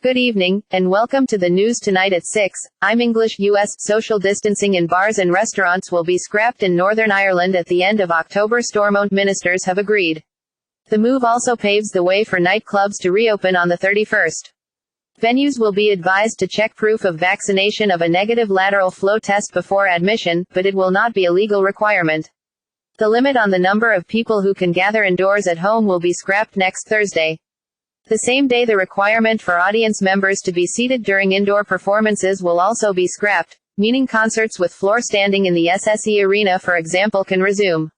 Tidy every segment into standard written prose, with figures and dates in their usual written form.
Good evening, and welcome to the news tonight at 6. I'm English US. Social distancing in bars and restaurants will be scrapped in Northern Ireland at the end of October. Stormont ministers have agreed. The move also paves the way for nightclubs to reopen on the 31st. Venues will be advised to check proof of vaccination of a negative lateral flow test before admission, but it will not be a legal requirement. The limit on the number of people who can gather indoors at home will be scrapped next Thursday. The same day the requirement for audience members to be seated during indoor performances will also be scrapped, meaning concerts with floor standing in the SSE Arena, for example, can resume.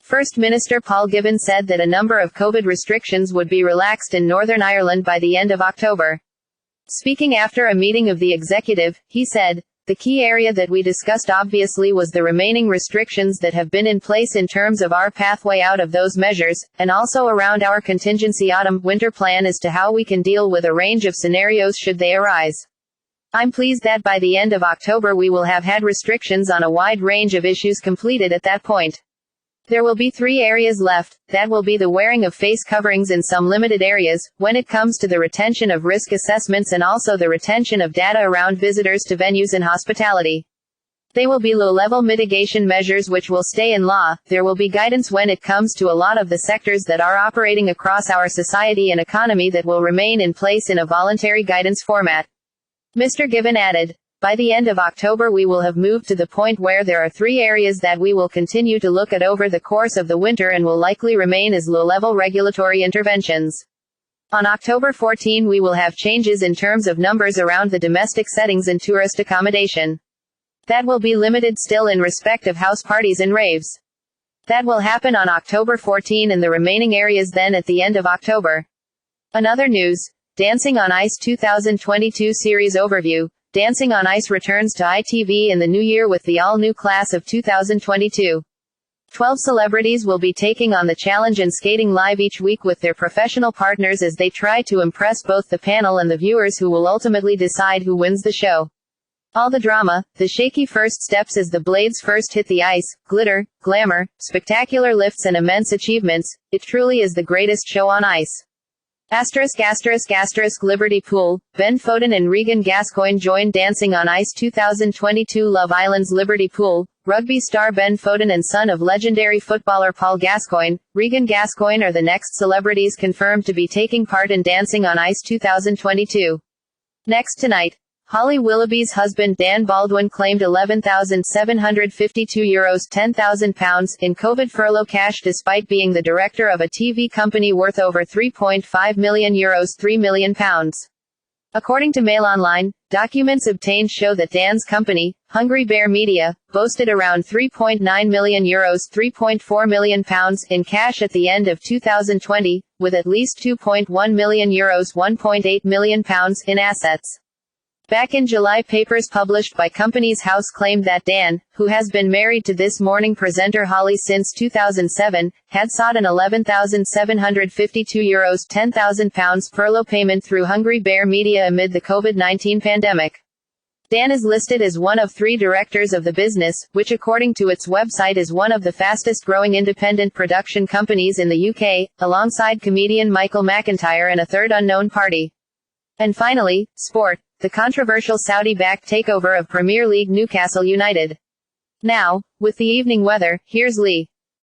First Minister Paul Givan said that a number of COVID restrictions would be relaxed in Northern Ireland by the end of October. Speaking after a meeting of the executive, he said, "The key area that we discussed obviously was the remaining restrictions that have been in place in terms of our pathway out of those measures, and also around our contingency autumn-winter plan as to how we can deal with a range of scenarios should they arise. I'm pleased that by the end of October we will have had restrictions on a wide range of issues completed at that point. There will be 3 areas left, that will be the wearing of face coverings in some limited areas, when it comes to the retention of risk assessments and also the retention of data around visitors to venues and hospitality. They will be low-level mitigation measures which will stay in law. There will be guidance when it comes to a lot of the sectors that are operating across our society and economy that will remain in place in a voluntary guidance format." Mr. Givan added, "By the end of October we will have moved to the point where there are 3 areas that we will continue to look at over the course of the winter and will likely remain as low-level regulatory interventions. On October 14 we will have changes in terms of numbers around the domestic settings and tourist accommodation. That will be limited still in respect of house parties and raves. That will happen on October 14 and the remaining areas then at the end of October." Another news, Dancing on Ice 2022 series overview. Dancing on Ice returns to ITV in the new year with the all-new class of 2022. 12 celebrities will be taking on the challenge and skating live each week with their professional partners as they try to impress both the panel and the viewers who will ultimately decide who wins the show. All the drama, the shaky first steps as the blades first hit the ice, glitter, glamour, spectacular lifts and immense achievements, it truly is the greatest show on ice. Liberty Pool, Ben Foden and Regan Gascoigne joined Dancing on Ice 2022 Love Island's Liberty Pool. Rugby star Ben Foden and son of legendary footballer Paul Gascoigne, Regan Gascoigne are the next celebrities confirmed to be taking part in Dancing on Ice 2022. Next tonight, Holly Willoughby's husband Dan Baldwin claimed €11,752 £10,000 in COVID furlough cash despite being the director of a TV company worth over €3.5 million £3 million. According to Mail Online, documents obtained show that Dan's company, Hungry Bear Media, boasted around €3.9 million £3.4 million in cash at the end of 2020, with at least €2.1 million £1.8 million in assets. Back in July, papers published by Companies House claimed that Dan, who has been married to this morning presenter Holly since 2007, had sought an €11,752 £10,000 furlough payment through Hungry Bear Media amid the COVID-19 pandemic. Dan is listed as one of 3 directors of the business, which according to its website is one of the fastest-growing independent production companies in the UK, alongside comedian Michael McIntyre and a third unknown party. And finally, sport. The controversial Saudi-backed takeover of Premier League Newcastle United. Now, with the evening weather, here's Lee.